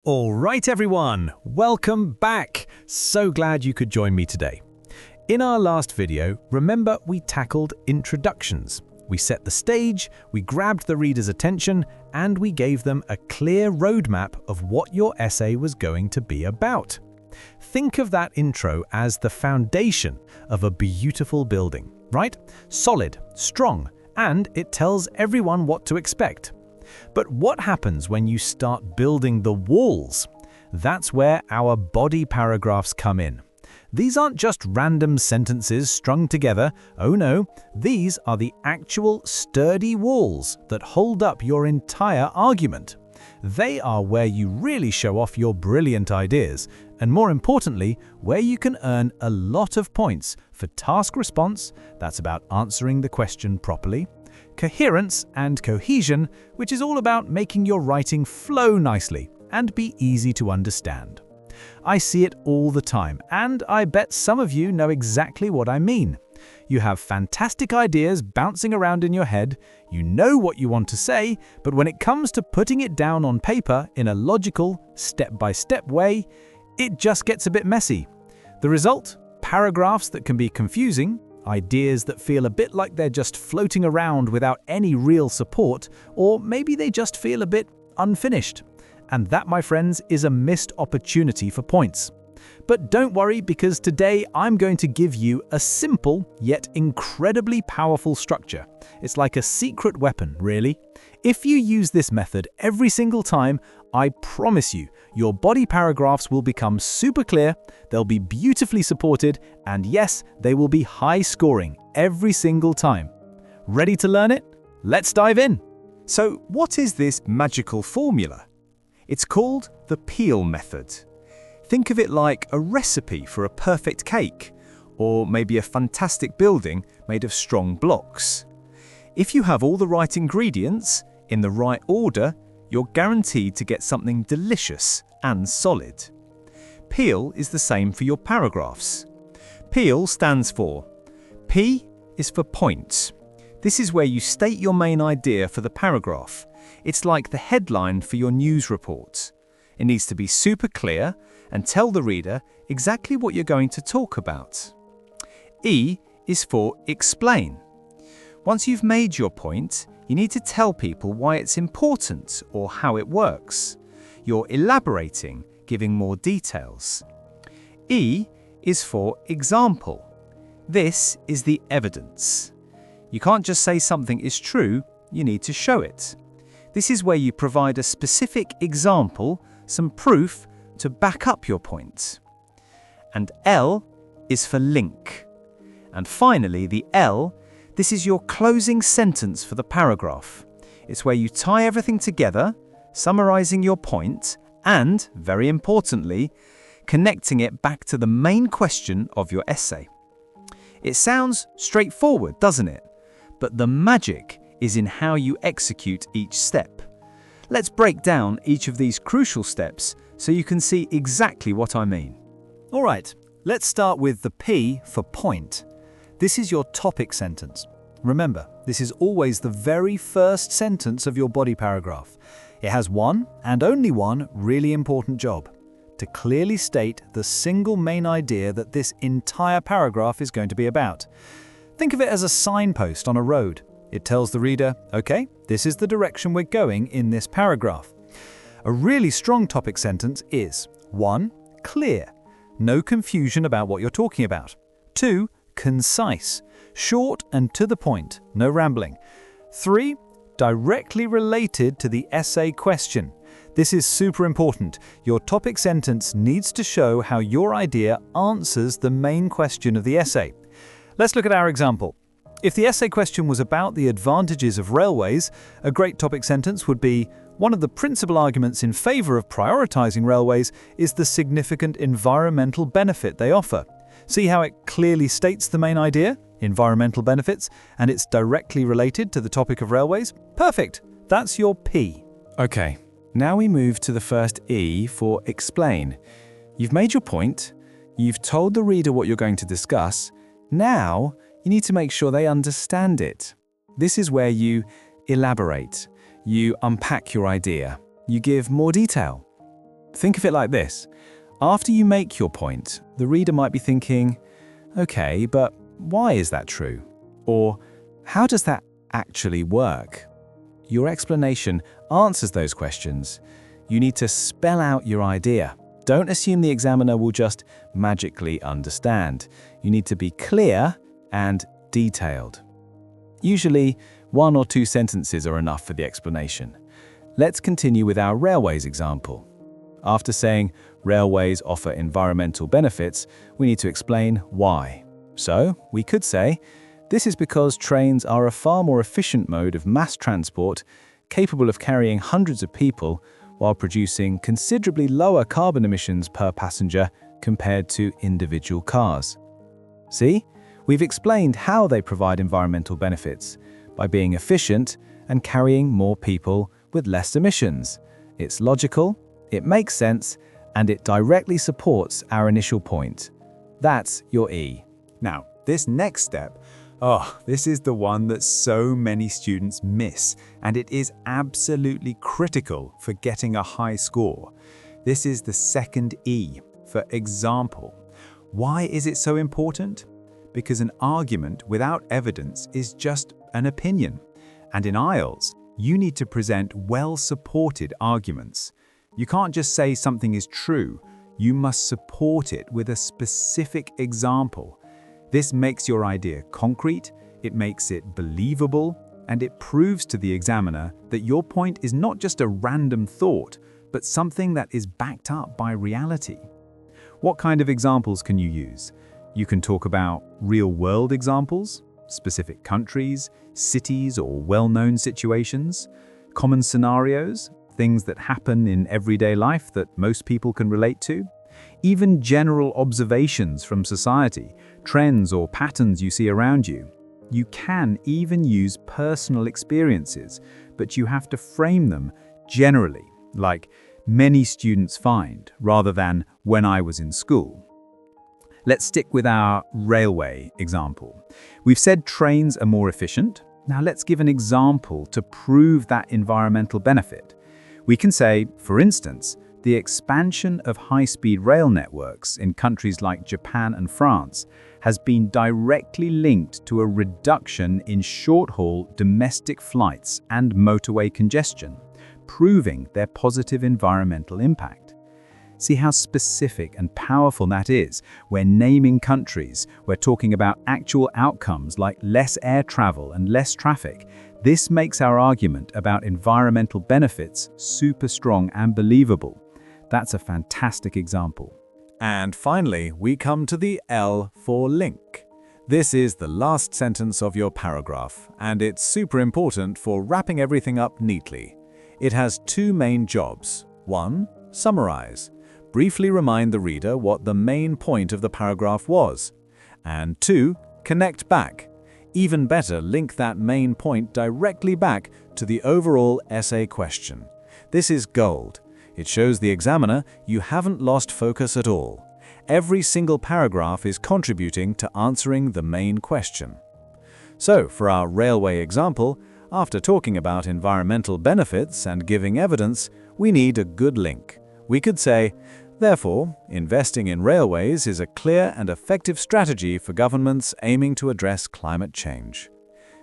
All right, everyone, welcome back. So glad you could join me today. In our last video, remember we tackled introductions. We set the stage, we grabbed the reader's attention, and we gave them a clear roadmap of what your essay was going to be about. Think of that intro as the foundation of a beautiful building, right? Solid, strong, and it tells everyone what to expect. But what happens when you start building the walls? That's where our body paragraphs come in. These aren't just random sentences strung together. Oh no, these are the actual sturdy walls that hold up your entire argument. They are where you really show off your brilliant ideas, and more importantly, where you can earn a lot of points for task response, that's about answering the question properly, coherence and cohesion, which is all about making your writing flow nicely and be easy to understand. I see it all the time, and I bet some of you know exactly what I mean. You have fantastic ideas bouncing around in your head, you know what you want to say, but when it comes to putting it down on paper in a logical, step-by-step way, it just gets a bit messy. The result? Paragraphs that can be confusing, ideas that feel a bit like they're just floating around without any real support, or maybe they just feel a bit unfinished. And that, my friends, is a missed opportunity for points. But don't worry, because today I'm going to give you a simple yet incredibly powerful structure. It's like a secret weapon, really. If you use this method every single time, I promise you, your body paragraphs will become super clear, they'll be beautifully supported, and yes, they will be high scoring every single time. Ready to learn it? Let's dive in. So, what is this magical formula? It's called the Peel method. Think of it like a recipe for a perfect cake, or maybe a fantastic building made of strong blocks. If you have all the right ingredients, in the right order, you're guaranteed to get something delicious and solid. Peel is the same for your paragraphs. Peel stands for P is for points. This is where you state your main idea for the paragraph. It's like the headline for your news report. It needs to be super clear and tell the reader exactly what you're going to talk about. E is for explain. Once you've made your point, you need to tell people why it's important or how it works. You're elaborating, giving more details. E is for example. This is the evidence. You can't just say something is true, you need to show it. This is where you provide a specific example, some proof to back up your point. And L is for link. And finally, the L, this is your closing sentence for the paragraph. It's where you tie everything together, summarizing your point, and, very importantly, connecting it back to the main question of your essay. It sounds straightforward, doesn't it? But the magic is in how you execute each step. Let's break down each of these crucial steps so you can see exactly what I mean. All right, let's start with the P for point. This is your topic sentence. Remember, this is always the very first sentence of your body paragraph. It has one, and only one, really important job: to clearly state the single main idea that this entire paragraph is going to be about. Think of it as a signpost on a road. It tells the reader, okay, this is the direction we're going in this paragraph. A really strong topic sentence is 1. Clear. No confusion about what you're talking about. 2. Concise. Short and to the point. No rambling. 3. Directly related to the essay question. This is super important. Your topic sentence needs to show how your idea answers the main question of the essay. Let's look at our example. If the essay question was about the advantages of railways, a great topic sentence would be, one of the principal arguments in favor of prioritizing railways is the significant environmental benefit they offer. See how it clearly states the main idea, environmental benefits, and it's directly related to the topic of railways? Perfect. That's your P. Okay, now we move to the first E for explain. You've made your point, you've told the reader what you're going to discuss. Now, you need to make sure they understand it. This is where you elaborate, you unpack your idea, you give more detail. Think of it like this. After you make your point, the reader might be thinking, okay, but why is that true? Or how does that actually work? Your explanation answers those questions. You need to spell out your idea. Don't assume the examiner will just magically understand. You need to be clear and detailed. Usually, 1 or 2 sentences are enough for the explanation. Let's continue with our railways example. After saying railways offer environmental benefits, we need to explain why. So, we could say, this is because trains are a far more efficient mode of mass transport, capable of carrying hundreds of people while producing considerably lower carbon emissions per passenger compared to individual cars. See? We've explained how they provide environmental benefits by being efficient and carrying more people with less emissions. It's logical, it makes sense, and it directly supports our initial point. That's your E. Now, this next step, this is the one that so many students miss, and it is absolutely critical for getting a high score. This is the second E, for example. Why is it so important? Because an argument without evidence is just an opinion. And in IELTS, you need to present well-supported arguments. You can't just say something is true, you must support it with a specific example. This makes your idea concrete, it makes it believable, and it proves to the examiner that your point is not just a random thought, but something that is backed up by reality. What kind of examples can you use? You can talk about real-world examples, specific countries, cities, or well-known situations, common scenarios, things that happen in everyday life that most people can relate to, even general observations from society, trends or patterns you see around you. You can even use personal experiences, but you have to frame them generally, like many students find, rather than when I was in school. Let's stick with our railway example. We've said trains are more efficient. Now let's give an example to prove that environmental benefit. We can say, for instance, the expansion of high-speed rail networks in countries like Japan and France has been directly linked to a reduction in short-haul domestic flights and motorway congestion, proving their positive environmental impact. See how specific and powerful that is. We're naming countries, we're talking about actual outcomes like less air travel and less traffic. This makes our argument about environmental benefits super strong and believable. That's a fantastic example. And finally, we come to the L for link. This is the last sentence of your paragraph, and it's super important for wrapping everything up neatly. It has 2 main jobs. 1. Summarize. Briefly remind the reader what the main point of the paragraph was. And 2. Connect back. Even better, link that main point directly back to the overall essay question. This is gold. It shows the examiner you haven't lost focus at all. Every single paragraph is contributing to answering the main question. So, for our railway example, after talking about environmental benefits and giving evidence, we need a good link. We could say, therefore, investing in railways is a clear and effective strategy for governments aiming to address climate change.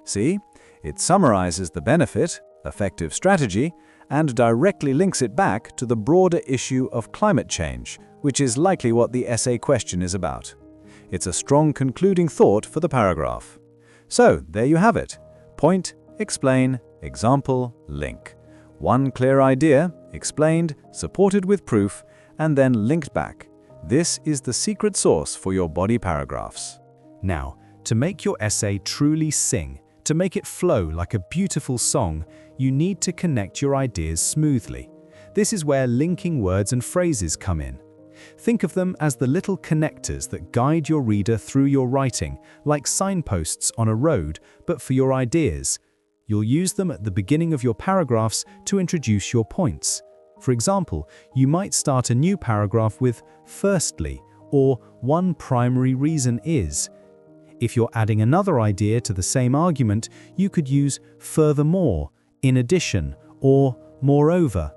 See, it summarizes the benefit, effective strategy, and directly links it back to the broader issue of climate change, which is likely what the essay question is about. It's a strong concluding thought for the paragraph. So, there you have it. Point, explain, example, link. One clear idea, explained, supported with proof, and then linked back. This is the secret sauce for your body paragraphs. Now, to make your essay truly sing, to make it flow like a beautiful song, you need to connect your ideas smoothly. This is where linking words and phrases come in. Think of them as the little connectors that guide your reader through your writing, like signposts on a road, but for your ideas. You'll use them at the beginning of your paragraphs to introduce your points. For example, you might start a new paragraph with "firstly" or "one primary reason is." If you're adding another idea to the same argument, you could use "furthermore," "in addition," or "moreover."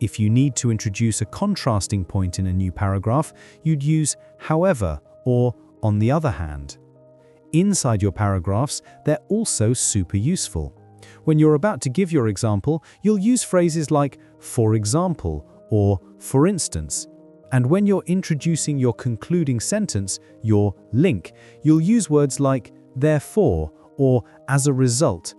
If you need to introduce a contrasting point in a new paragraph, you'd use however or on the other hand. Inside your paragraphs, they're also super useful. When you're about to give your example, you'll use phrases like for example or for instance. And when you're introducing your concluding sentence, your link, you'll use words like therefore or as a result.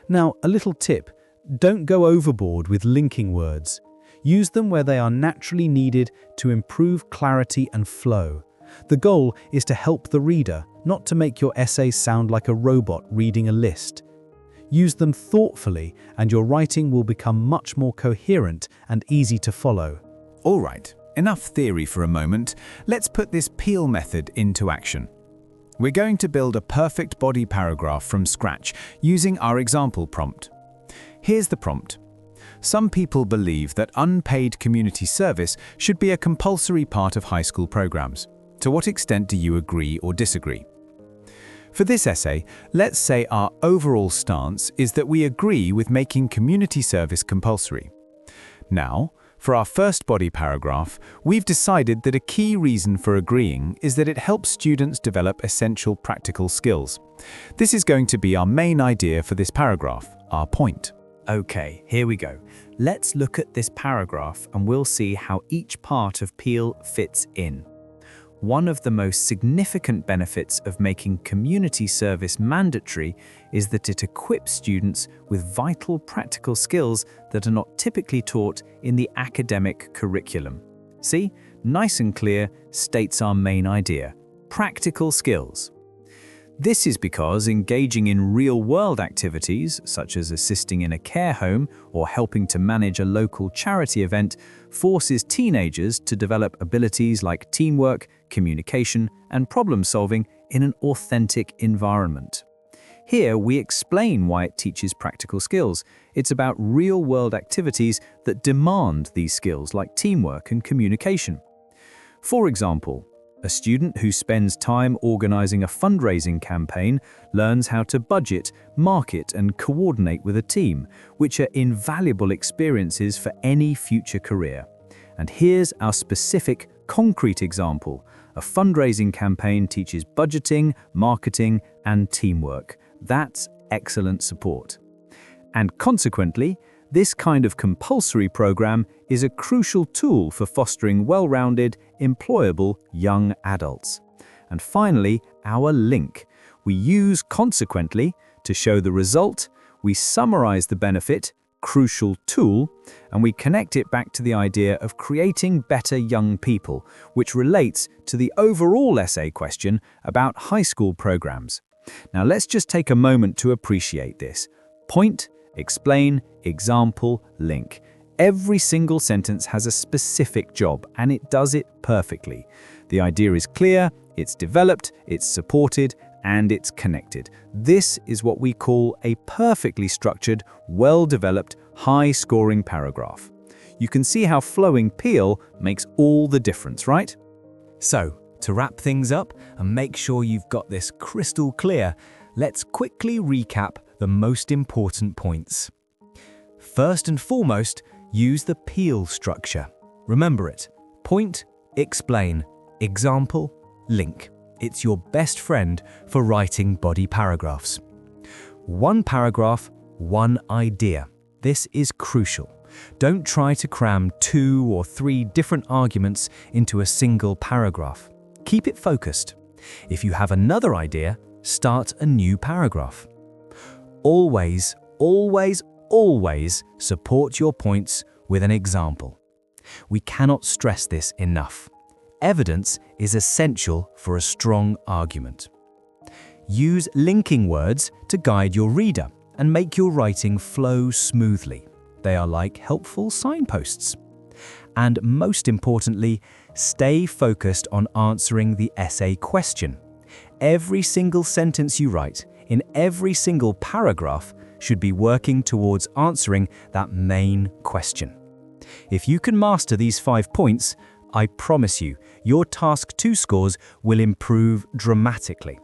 Now, a little tip: don't go overboard with linking words. Use them where they are naturally needed to improve clarity and flow. The goal is to help the reader, not to make your essay sound like a robot reading a list. Use them thoughtfully, and your writing will become much more coherent and easy to follow. All right, enough theory for a moment. Let's put this Peel method into action. We're going to build a perfect body paragraph from scratch using our example prompt. Here's the prompt. Some people believe that unpaid community service should be a compulsory part of high school programs. To what extent do you agree or disagree? For this essay, let's say our overall stance is that we agree with making community service compulsory. Now, for our first body paragraph, we've decided that a key reason for agreeing is that it helps students develop essential practical skills. This is going to be our main idea for this paragraph, our point. Okay, here we go. Let's look at this paragraph and we'll see how each part of Peel fits in. One of the most significant benefits of making community service mandatory is that it equips students with vital practical skills that are not typically taught in the academic curriculum. See, nice and clear, states our main idea: practical skills. This is because engaging in real-world activities, such as assisting in a care home or helping to manage a local charity event, forces teenagers to develop abilities like teamwork, communication, and problem-solving in an authentic environment. Here, we explain why it teaches practical skills. It's about real-world activities that demand these skills like teamwork and communication. For example, a student who spends time organizing a fundraising campaign learns how to budget, market, and coordinate with a team, which are invaluable experiences for any future career. And here's our specific, concrete example. A fundraising campaign teaches budgeting, marketing, and teamwork. That's excellent support. And consequently, this kind of compulsory program is a crucial tool for fostering well-rounded, employable young adults. And finally, our link. We use consequently to show the result, we summarize the benefit, crucial tool, and we connect it back to the idea of creating better young people, which relates to the overall essay question about high school programs. Now let's just take a moment to appreciate this. Point, explain, example, link. Every single sentence has a specific job, and it does it perfectly. The idea is clear, it's developed, it's supported, and it's connected. This is what we call a perfectly structured, well-developed, high-scoring paragraph. You can see how flowing Peel makes all the difference, right? So, to wrap things up and make sure you've got this crystal clear, let's quickly recap the most important points. First and foremost, use the Peel structure. Remember it. Point, explain, example, link. It's your best friend for writing body paragraphs. One paragraph, one idea. This is crucial. Don't try to cram 2 or 3 different arguments into a single paragraph. Keep it focused. If you have another idea, start a new paragraph. Always, always, always support your points with an example. We cannot stress this enough. Evidence is essential for a strong argument. Use linking words to guide your reader and make your writing flow smoothly. They are like helpful signposts. And most importantly, stay focused on answering the essay question. Every single sentence you write, in every single paragraph, should be working towards answering that main question. If you can master these 5 points, I promise you, your Task 2 scores will improve dramatically.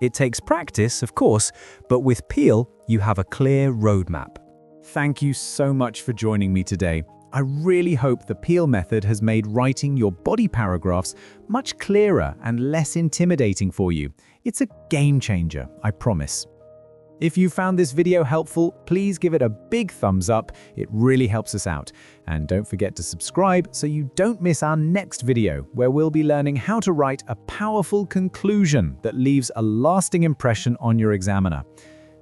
It takes practice, of course, but with Peel, you have a clear roadmap. Thank you so much for joining me today. I really hope the Peel method has made writing your body paragraphs much clearer and less intimidating for you. It's a game changer, I promise. If you found this video helpful, please give it a big thumbs up. It really helps us out. And don't forget to subscribe so you don't miss our next video, where we'll be learning how to write a powerful conclusion that leaves a lasting impression on your examiner.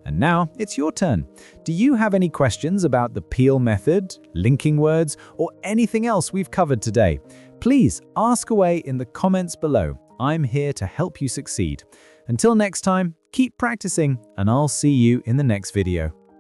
And now it's your turn. Do you have any questions about the Peel method, linking words, or anything else we've covered today? Please ask away in the comments below. I'm here to help you succeed. Until next time, keep practicing, and I'll see you in the next video.